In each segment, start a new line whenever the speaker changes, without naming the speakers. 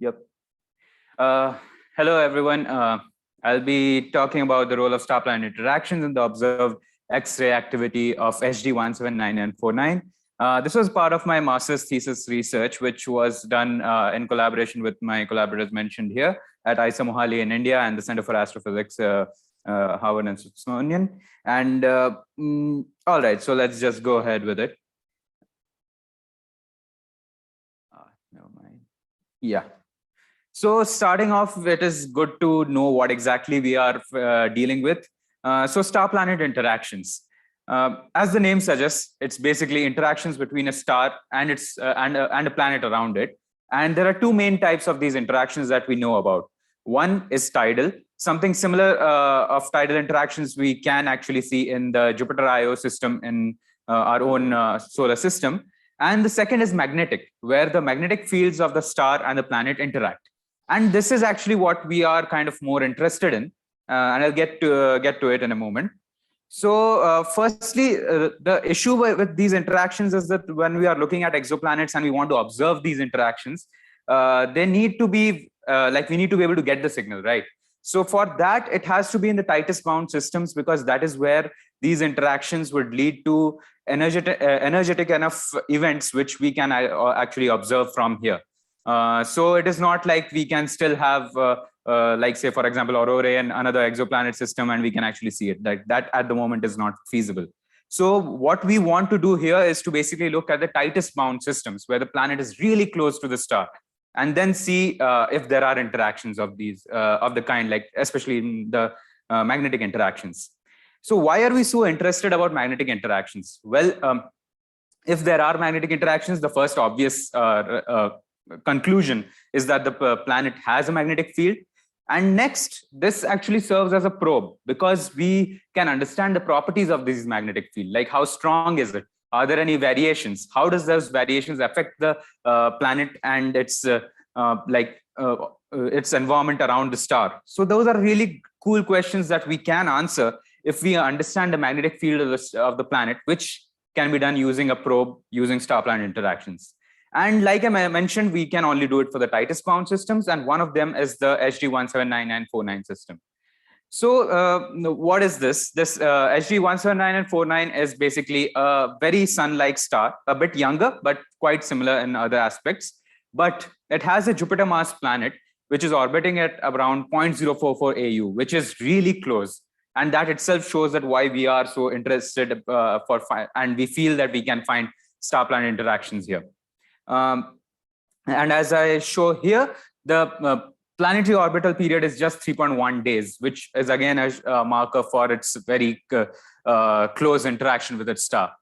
Yep. Hello, everyone. I'll be talking about the role of star-planet interactions in the observed X-ray activity of HD 179949. This was part of my master's thesis research, which was done in collaboration with my collaborators mentioned here at IISER Mohali in India and the Center for Astrophysics, Harvard and Smithsonian. And all right, so let's just go ahead with it. Never mind. Yeah. So starting off, it is good to know what exactly we are dealing with. So star-planet interactions. As the name suggests, it's basically interactions between a star and its and a planet around it. And there are two main types of these interactions that we know about. One is tidal. Something similar of tidal interactions we can actually see in the Jupiter Io system in our own solar system. And the second is magnetic, where the magnetic fields of the star and the planet interact. And this is actually what we are kind of more interested in, and I'll get to it in a moment. So firstly, the issue with these interactions is that when we are looking at exoplanets and we want to observe these interactions, they need to be we need to be able to get the signal, right? So for that, it has to be in the tightest bound systems, because that is where these interactions would lead to energetic enough events which we can actually observe from here. So it is not like we can still have like, say, for example, Aurora and another exoplanet system and we can actually see it. That at the moment is not feasible. So what we want to do here is to basically look at the tightest bound systems where the planet is really close to the star, and then see if there are interactions of these of the kind, like especially in the magnetic interactions. So why are we so interested about magnetic interactions? Well, if there are magnetic interactions, the first obvious conclusion is that the planet has a magnetic field. And next, this actually serves as a probe, because we can understand the properties of this magnetic field, like how strong is it? Are there any variations? How does those variations affect the planet and its environment around the star? So those are really cool questions that we can answer if we understand the magnetic field of the planet, which can be done using a probe, using star-planet interactions. And like I mentioned, we can only do it for the tightest bound systems, and one of them is the HD 179949 system. So what is this? This HD 179949 is basically a very sun-like star, a bit younger, but quite similar in other aspects. But it has a Jupiter-mass planet, which is orbiting at around 0.044 AU, which is really close. And that itself shows that why we are so interested and we feel that we can find star-planet interactions here. And as I show here, the planetary orbital period is just 3.1 days, which is again a marker for its very close interaction with its star.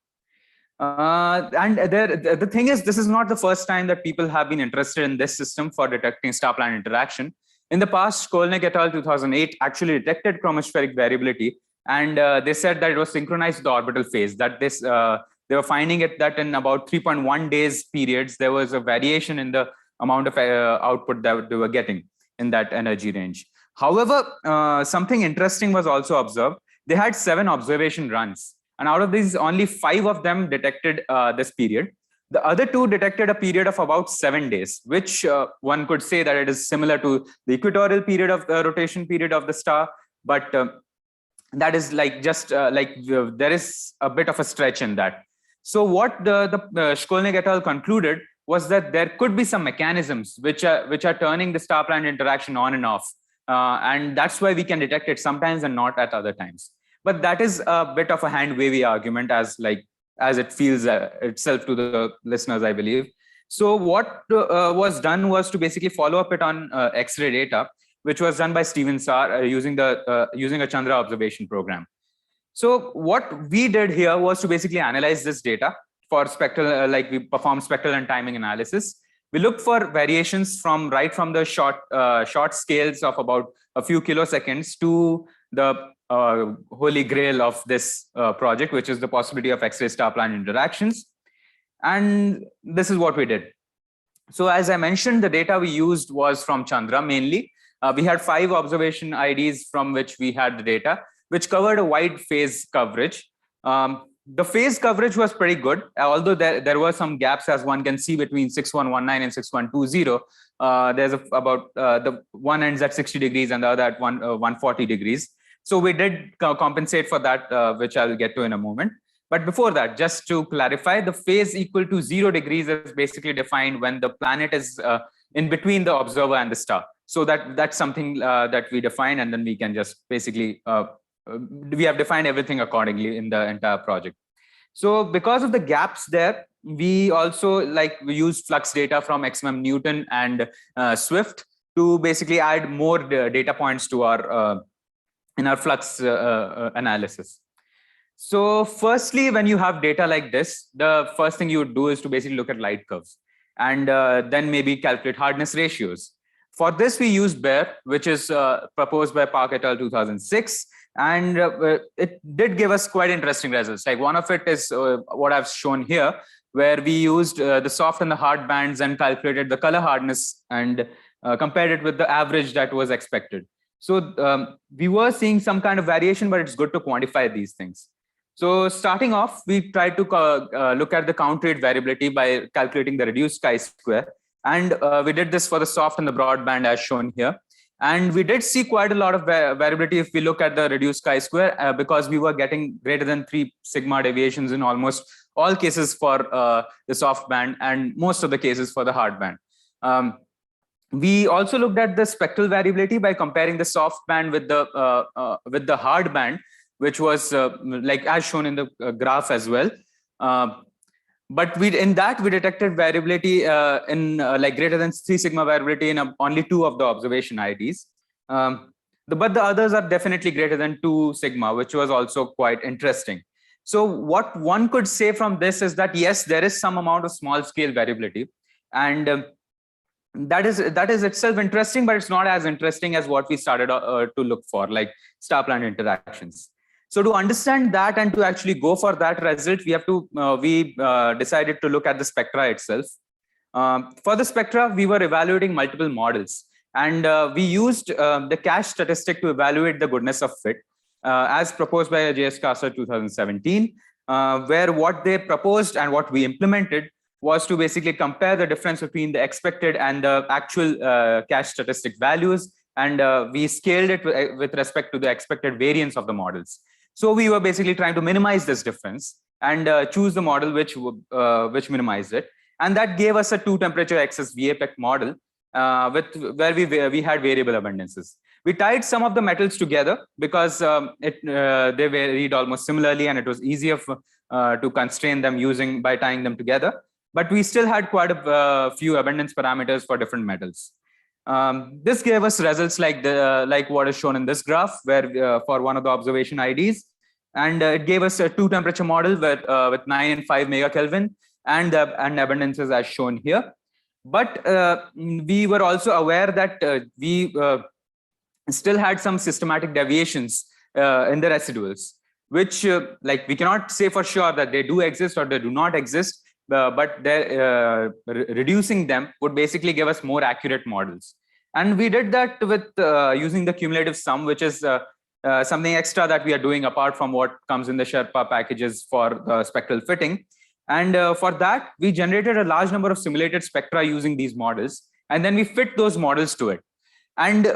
And the thing is, this is not the first time that people have been interested in this system for detecting star-planet interaction. In the past, Skolnick et al. 2008 actually detected chromospheric variability, and they said that it was synchronized with the orbital phase, that this they were finding it that in about 3.1 days periods, there was a variation in the amount of output that they were getting in that energy range. However, something interesting was also observed. They had 7 observation runs, and out of these, only 5 of them detected this period. The other 2 detected a period of about 7 days, which one could say that it is similar to the equatorial period of the rotation period of the star, but that is like just there is a bit of a stretch in that. So what the Skolnick et al. Concluded was that there could be some mechanisms which are turning the star-planet interaction on and off, and that's why we can detect it sometimes and not at other times. But that is a bit of a hand-wavy argument, as it feels itself to the listeners, I believe. So what was done was to basically follow up it on X-ray data, which was done by Steven Sarr using a Chandra observation program. So what we did here was to basically analyze this data for spectral, we performed spectral and timing analysis. We looked for variations from the short scales of about a few kiloseconds to the holy grail of this project, which is the possibility of X-ray star-planet interactions. And this is what we did. So as I mentioned, the data we used was from Chandra mainly. We had 5 observation IDs from which we had the data, which covered a wide phase coverage. The phase coverage was pretty good, although there were some gaps, as one can see, between 6119 and 6120. There's about the one ends at 60 degrees and the other at 140 degrees. So we did compensate for that, which I'll get to in a moment. But before that, just to clarify, the phase equal to 0 degrees is basically defined when the planet is in between the observer and the star. So that's something that we define, and then we can just basically we have defined everything accordingly in the entire project. So because of the gaps there, we also we use flux data from XMM Newton and Swift to basically add more data points to our in our flux analysis. So firstly, when you have data like this, the first thing you would do is to basically look at light curves, and then maybe calculate hardness ratios. For this, we use BEAR, which is proposed by Park et al. 2006. And it did give us quite interesting results. Like one of it is what I've shown here, where we used the soft and the hard bands and calculated the color hardness and compared it with the average that was expected. So we were seeing some kind of variation, but it's good to quantify these things. So starting off, we tried to look at the count rate variability by calculating the reduced chi-square. And we did this for the soft and the broadband as shown here. And we did see quite a lot of variability if we look at the reduced chi-square because we were getting greater than 3 sigma deviations in almost all cases for the soft band and most of the cases for the hard band. We also looked at the spectral variability by comparing the soft band with the hard band, which was as shown in the graph as well. But in that we detected variability in greater than 3 sigma variability in only 2 of the observation IDs. But the others are definitely greater than 2 sigma, which was also quite interesting. So what one could say from this is that, yes, there is some amount of small scale variability. And that is itself interesting, but it's not as interesting as what we started to look for, like star planet interactions. So to understand that and to actually go for that result, we have to we decided to look at the spectra itself. For the spectra, we were evaluating multiple models, and we used the cache statistic to evaluate the goodness of fit, as proposed by J.S. Casser 2017, where what they proposed and what we implemented was to basically compare the difference between the expected and the actual cache statistic values, and we scaled it with respect to the expected variance of the models. So we were basically trying to minimize this difference and choose the model which minimized it, and that gave us a 2 temperature excess VAPEC model where we had variable abundances. We tied some of the metals together because they varied almost similarly, and it was easier to constrain them by tying them together. But we still had quite a few abundance parameters for different metals. This gave us results like what is shown in this graph, where for one of the observation IDs, and it gave us a 2 temperature model with 9 and 5 megakelvin and abundances as shown here. But we were also aware that we still had some systematic deviations in the residuals, which we cannot say for sure that they do exist or they do not exist, but reducing them would basically give us more accurate models. And we did that with using the cumulative sum, which is something extra that we are doing apart from what comes in the Sherpa packages for the spectral fitting. And for that, we generated a large number of simulated spectra using these models, and then we fit those models to it. And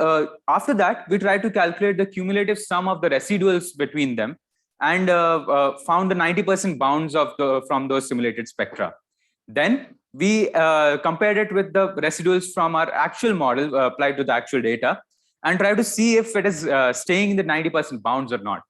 after that, we tried to calculate the cumulative sum of the residuals between them, and found the 90% bounds from those simulated spectra. Then we compared it with the residuals from our actual model applied to the actual data, and try to see if it is staying in the 90% bounds or not.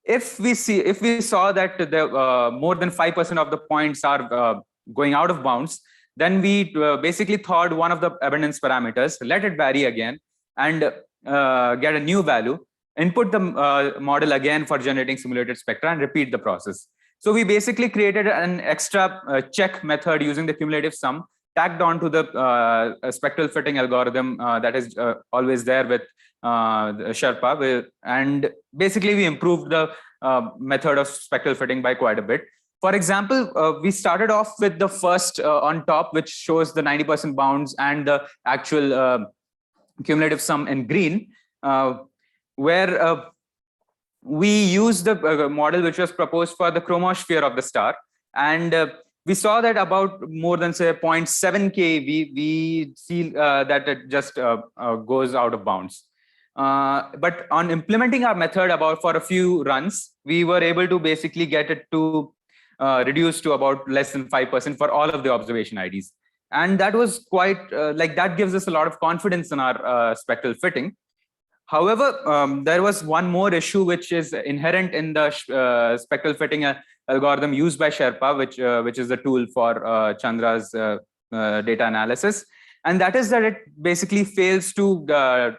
If we saw that the more than 5% of the points are going out of bounds, then we basically thawed one of the abundance parameters, let it vary again, and get a new value, input the model again for generating simulated spectra, and repeat the process. So we basically created an extra check method using the cumulative sum tagged on to the spectral fitting algorithm that is always there with Sherpa. And basically we improved the method of spectral fitting by quite a bit. For example, we started off with the first on top, which shows the 90% bounds and the actual cumulative sum in green, where we used the model which was proposed for the chromosphere of the star, and we saw that about more than say 0.7 keV, we see that it just goes out of bounds. But on implementing our method about for a few runs, we were able to basically get it to reduce to about less than 5% for all of the observation IDs. And that was quite like that gives us a lot of confidence in our spectral fitting. However, there was one more issue which is inherent in the spectral fitting algorithm used by Sherpa, which is the tool for Chandra's data analysis, and that is that it basically fails to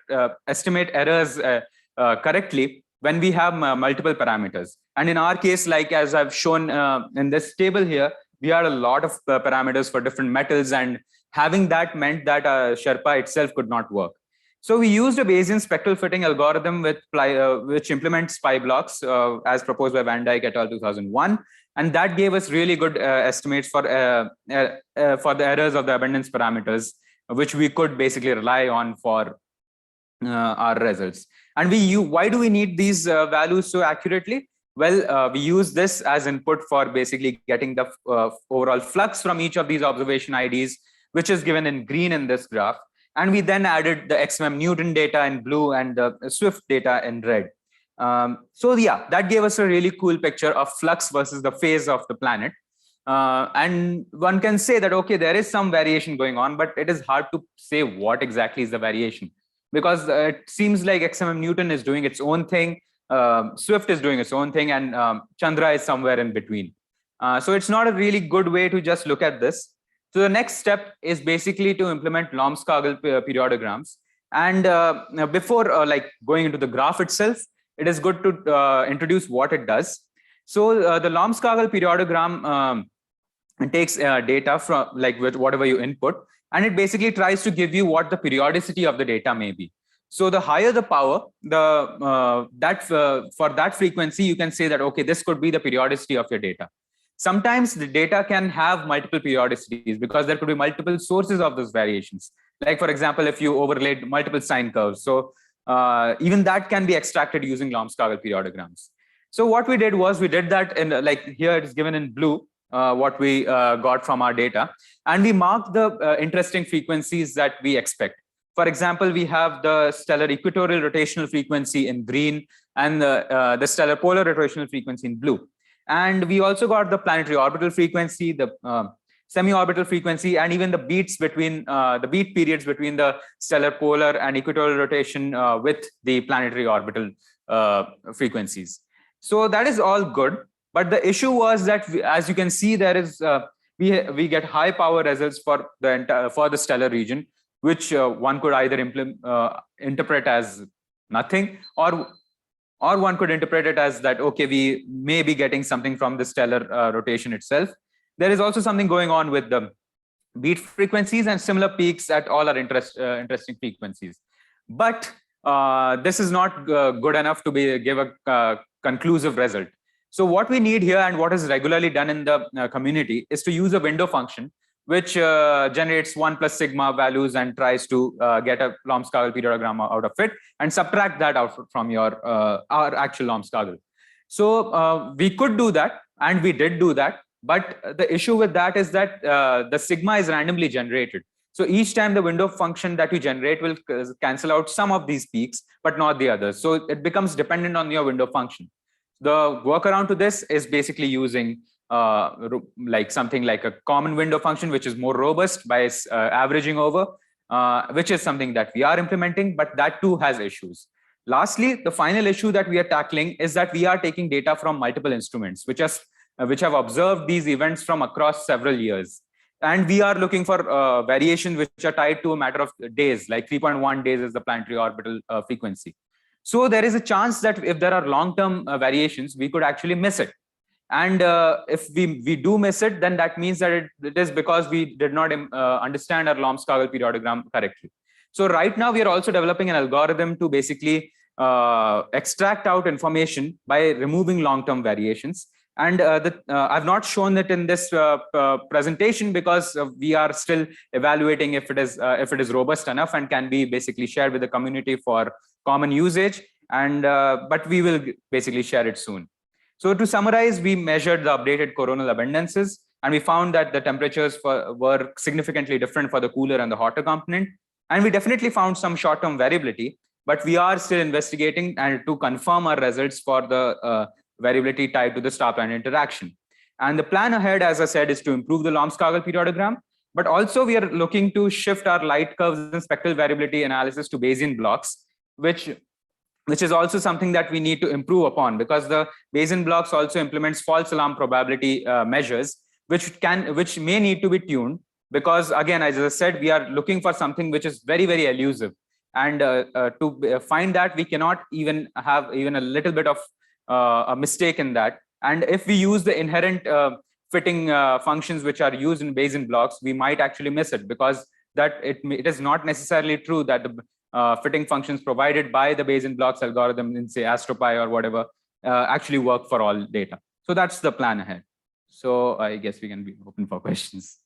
estimate errors correctly when we have multiple parameters. And in our case, like as I've shown in this table here, we had a lot of parameters for different metals, and having that meant that Sherpa itself could not work. So we used a Bayesian spectral fitting algorithm with which implements pi blocks as proposed by Van Dyke et al. 2001, and that gave us really good estimates for the errors of the abundance parameters, which we could basically rely on for our results. And why do we need these values so accurately? Well, we use this as input for basically getting the overall flux from each of these observation IDs, which is given in green in this graph. And we then added the XMM Newton data in blue and the Swift data in red. So yeah, that gave us a really cool picture of flux versus the phase of the planet. And one can say that, okay, there is some variation going on, but it is hard to say what exactly is the variation, because it seems like XMM Newton is doing its own thing, Swift is doing its own thing, and Chandra is somewhere in between. So it's not a really good way to just look at this. So the next step is basically to implement Lomskagel periodograms. And before like going into the graph itself, it is good to introduce what it does. So the Lomskagel periodogram takes data from like with whatever you input, and it basically tries to give you what the periodicity of the data may be. So the higher the power, for that frequency, you can say that, okay, this could be the periodicity of your data. Sometimes the data can have multiple periodicities because there could be multiple sources of those variations. Like, for example, if you overlaid multiple sine curves. So even that can be extracted using Lomskagel periodograms. So what we did was we did that in like here it is given in blue, what we got from our data. And we marked the interesting frequencies that we expect. For example, we have the stellar equatorial rotational frequency in green and the stellar polar rotational frequency in blue. And we also got the planetary orbital frequency, the semi-orbital frequency, and even the beats between the beat periods between the stellar polar and equatorial rotation with the planetary orbital frequencies. So that is all good. But the issue was that, as you can see, there is we get high power results for the stellar region, which one could either interpret as nothing, or one could interpret it as that, okay, we may be getting something from the stellar rotation itself. There is also something going on with the beat frequencies and similar peaks at all our interesting frequencies. But this is not good enough to give a conclusive result. So what we need here, and what is regularly done in the community, is to use a window function which generates 1 plus sigma values and tries to get a Lomskagel periodogram out of it and subtract that out from your our actual Lomskagel. So we could do that, and we did do that. But the issue with that is that the sigma is randomly generated. So each time the window function that you generate will cancel out some of these peaks, but not the others. So it becomes dependent on your window function. The workaround to this is basically using like something like a common window function, which is more robust by averaging over, which is something that we are implementing, but that too has issues. Lastly, the final issue that we are tackling is that we are taking data from multiple instruments, which have observed these events from across several years. And we are looking for variations which are tied to a matter of days, like 3.1 days is the planetary orbital frequency. So there is a chance that if there are long-term variations, we could actually miss it. And if we do miss it, then that means that it is because we did not understand our Lomskagel periodogram correctly. So right now we are also developing an algorithm to basically extract out information by removing long-term variations. And I've not shown it in this presentation because we are still evaluating if it is robust enough and can be basically shared with the community for common usage. And but we will basically share it soon. So to summarize, we measured the updated coronal abundances, and we found that the temperatures were significantly different for the cooler and the hotter component. And we definitely found some short-term variability, but we are still investigating and to confirm our results for the variability tied to the star planet interaction. And the plan ahead, as I said, is to improve the Lomskagel periodogram, but also we are looking to shift our light curves and spectral variability analysis to Bayesian blocks, which is also something that we need to improve upon, because the Bayesian blocks also implements false alarm probability measures, which may need to be tuned, because again, as I said, we are looking for something which is very, very elusive. And to find that, we cannot even have even a little bit of a mistake in that. And if we use the inherent fitting functions which are used in Bayesian blocks, we might actually miss it, because that it is not necessarily true that the fitting functions provided by the Bayesian blocks algorithm in, say, AstroPy or whatever, actually work for all data. So that's the plan ahead. So I guess we can be open for questions.